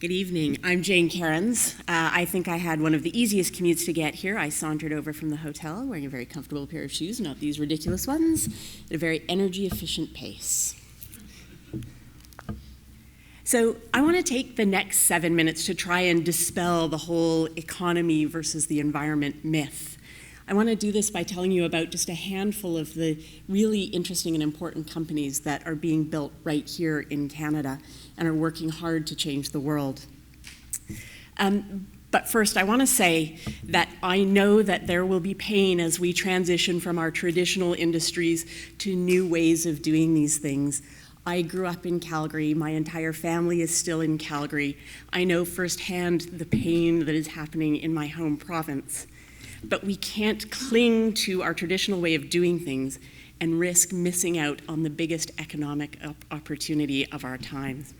Good evening. I'm Jane Kearns. I think I had one of the easiest commutes to get here. I sauntered over from the hotel wearing a very comfortable pair of shoes, not these ridiculous ones, at a very energy-efficient pace. So I want to take the next 7 minutes to try and dispel the whole economy versus the environment myth. I want to do this by telling you about just a handful of the really interesting and important companies that are being built right here in Canada and are working hard to change the world. But first, I want to say that I know that there will be pain as we transition from our traditional industries to new ways of doing these things. I grew up in Calgary. My entire family is still in Calgary. I know firsthand the pain that is happening in my home province. But we can't cling to our traditional way of doing things and risk missing out on the biggest economic opportunity of our times.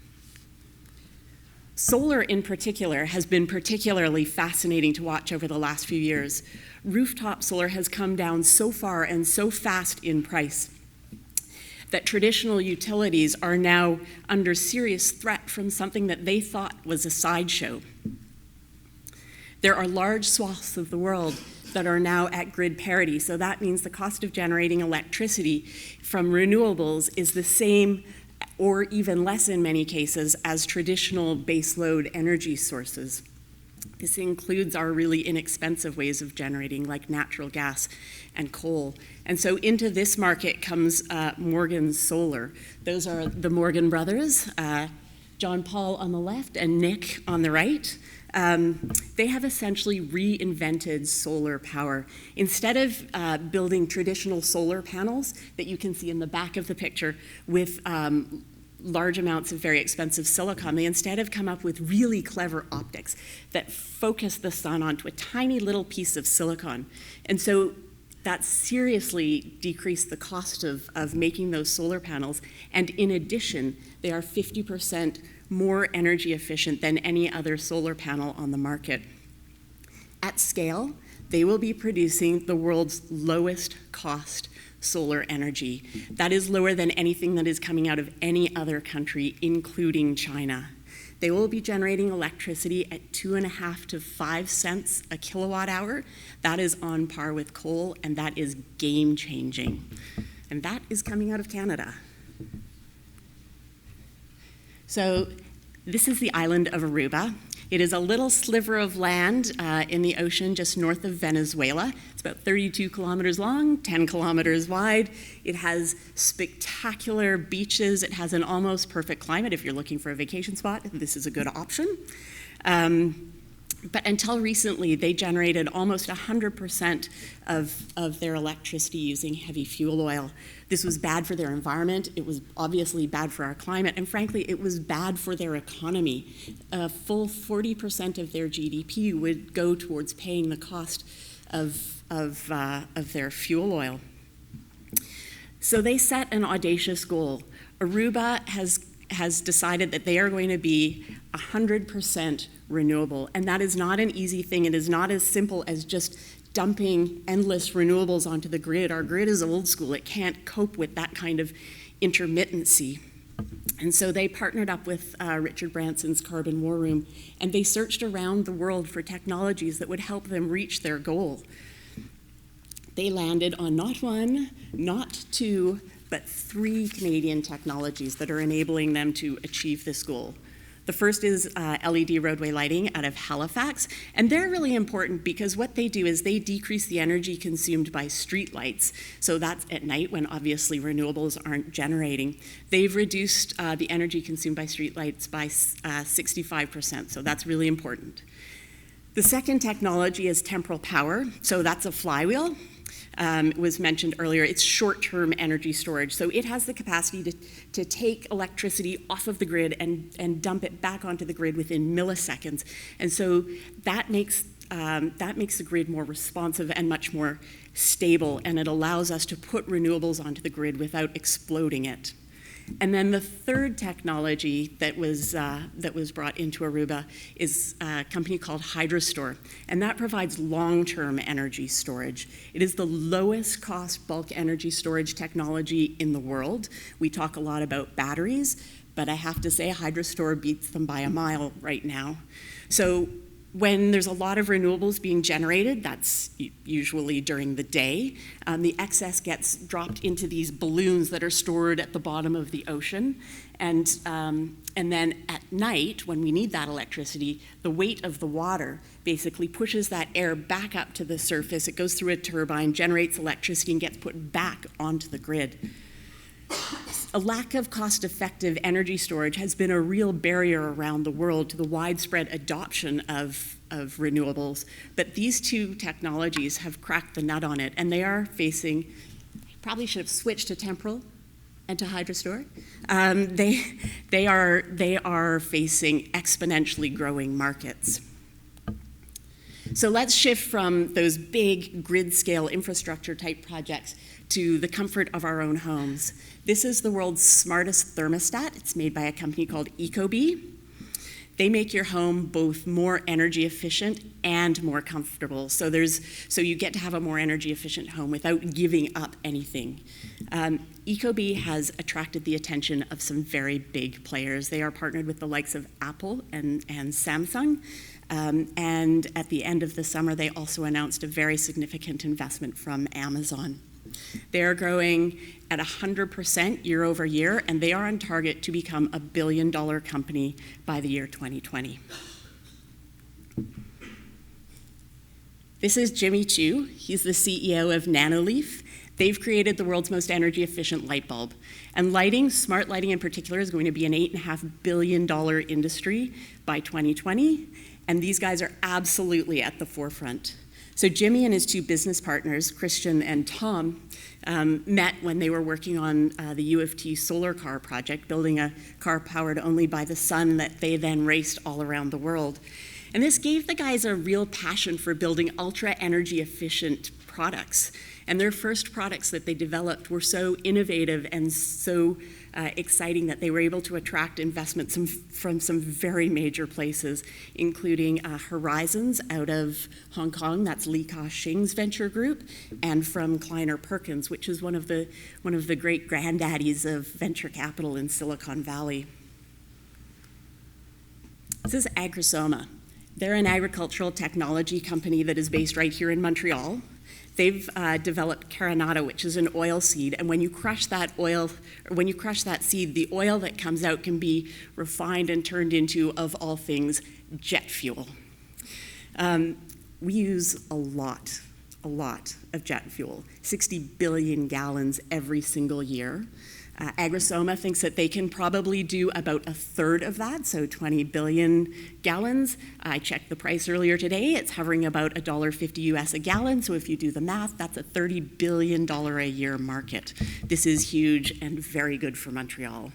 Solar in particular has been particularly fascinating to watch over the last few years. Rooftop solar has come down so far and so fast in price that traditional utilities are now under serious threat from something that they thought was a sideshow. There are large swaths of the world that are now at grid parity, so that means the cost of generating electricity from renewables is the same or even less in many cases as traditional baseload energy sources. This includes our really inexpensive ways of generating like natural gas and coal. And so into this market comes Morgan Solar. Those are the Morgan brothers, John Paul on the left and Nick on the right. They have essentially reinvented solar power. Instead of building traditional solar panels that you can see in the back of the picture with large amounts of very expensive silicon, they instead have come up with really clever optics that focus the sun onto a tiny little piece of silicon. And so that seriously decreased the cost of making those solar panels. And in addition, they are 50% more energy efficient than any other solar panel on the market. At scale, they will be producing the world's lowest cost solar energy. That is lower than anything that is coming out of any other country, including China. They will be generating electricity at 2.5 to 5 cents a kilowatt hour. That is on par with coal, and that is game-changing. And that is coming out of Canada. So this is the island of Aruba. It is a little sliver of land in the ocean just north of Venezuela. It's about 32 kilometers long, 10 kilometers wide. It has spectacular beaches. It has an almost perfect climate. If you're looking for a vacation spot, this is a good option. But until recently, they generated almost 100% of their electricity using heavy fuel oil. This was bad for their environment. It was obviously bad for our climate. And frankly, it was bad for their economy. A full 40% of their GDP would go towards paying the cost of their fuel oil. So they set an audacious goal. Aruba has decided that they are going to be 100% renewable. And that is not an easy thing. It is not as simple as just dumping endless renewables onto the grid. Our grid is old school. It can't cope with that kind of intermittency. And so they partnered up with Richard Branson's Carbon War Room, and they searched around the world for technologies that would help them reach their goal. They landed on not one, not two, but 3 Canadian technologies that are enabling them to achieve this goal. The first is LED roadway lighting out of Halifax, and they're really important because what they do is they decrease the energy consumed by street lights. So that's at night when obviously renewables aren't generating. They've reduced the energy consumed by street lights by 65%, so that's really important. The second technology is temporal power, so that's a flywheel. It was mentioned earlier, it's short-term energy storage. So it has the capacity to take electricity off of the grid and dump it back onto the grid within milliseconds. And so that makes the grid more responsive and much more stable, and it allows us to put renewables onto the grid without exploding it. And then the third technology that was brought into Aruba is a company called HydroStore, and that provides long-term energy storage. It is the lowest cost bulk energy storage technology in the world. We talk a lot about batteries, but I have to say HydroStore beats them by a mile right now. So when there's a lot of renewables being generated, that's usually during the day, the excess gets dropped into these balloons that are stored at the bottom of the ocean. And then at night, when we need that electricity, the weight of the water basically pushes that air back up to the surface. It goes through a turbine, generates electricity, and gets put back onto the grid. A lack of cost-effective energy storage has been a real barrier around the world to the widespread adoption of renewables, but these two technologies have cracked the nut on it, and they are facing, probably should have switched to temporal and to HydroStore. They are facing exponentially growing markets. So let's shift from those big grid-scale infrastructure type projects to the comfort of our own homes. This is the world's smartest thermostat. It's made by a company called EcoB. They make your home both more energy efficient and more comfortable. So you get to have a more energy efficient home without giving up anything. EcoB has attracted the attention of some very big players. They are partnered with the likes of Apple and Samsung. And at the end of the summer, they also announced a very significant investment from Amazon. They are growing at 100% year over year, and they are on target to become a $1 billion company by the year 2020. This is Jimmy Chu. He's the CEO of Nanoleaf. They've created the world's most energy efficient light bulb. And lighting, smart lighting in particular, is going to be an $8.5 billion industry by 2020. And these guys are absolutely at the forefront. So Jimmy and his two business partners, Christian and Tom, met when they were working on the U of T solar car project, building a car powered only by the sun that they then raced all around the world. And this gave the guys a real passion for building ultra energy efficient products. And their first products that they developed were so innovative and so exciting that they were able to attract investments from some very major places, including Horizons out of Hong Kong, that's Li Ka-shing's venture group, and from Kleiner Perkins, which is one of the great granddaddies of venture capital in Silicon Valley. This is AgriSoma. They're an agricultural technology company that is based right here in Montreal. They've developed carinata, which is an oil seed, and when you crush that seed, the oil that comes out can be refined and turned into, of all things, jet fuel. We use a lot of jet fuel, 60 billion gallons every single year. AgriSoma thinks that they can probably do about a third of that, so 20 billion gallons. I checked the price earlier today. It's hovering about $1.50 US a gallon, so if you do the math, that's a $30 billion a year market. This is huge and very good for Montreal.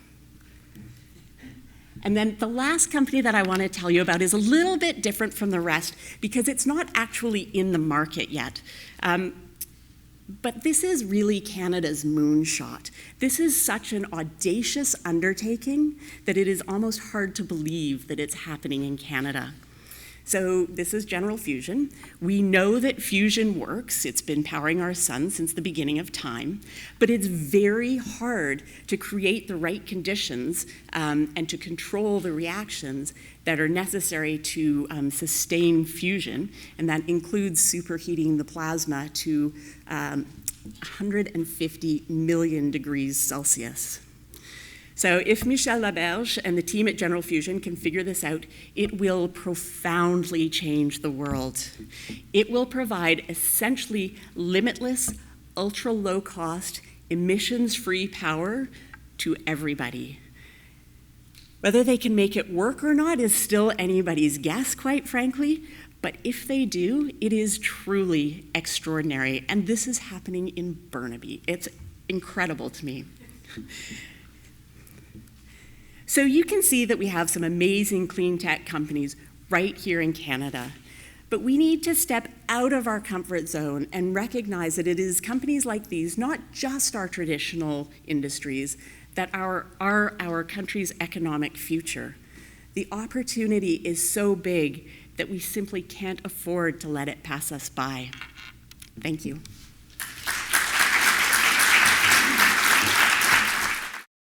And then the last company that I want to tell you about is a little bit different from the rest because it's not actually in the market yet. But this is really Canada's moonshot. This is such an audacious undertaking that it is almost hard to believe that it's happening in Canada. So this is General Fusion. We know that fusion works. It's been powering our sun since the beginning of time, but it's very hard to create the right conditions and to control the reactions that are necessary to sustain fusion, and that includes superheating the plasma to 150 million degrees Celsius. So if Michel Laberge and the team at General Fusion can figure this out, it will profoundly change the world. It will provide essentially limitless, ultra-low-cost, emissions-free power to everybody. Whether they can make it work or not is still anybody's guess, quite frankly, but if they do, it is truly extraordinary, and this is happening in Burnaby. It's incredible to me. So you can see that we have some amazing clean tech companies right here in Canada. But we need to step out of our comfort zone and recognize that it is companies like these, not just our traditional industries, that are our country's economic future. The opportunity is so big that we simply can't afford to let it pass us by. Thank you.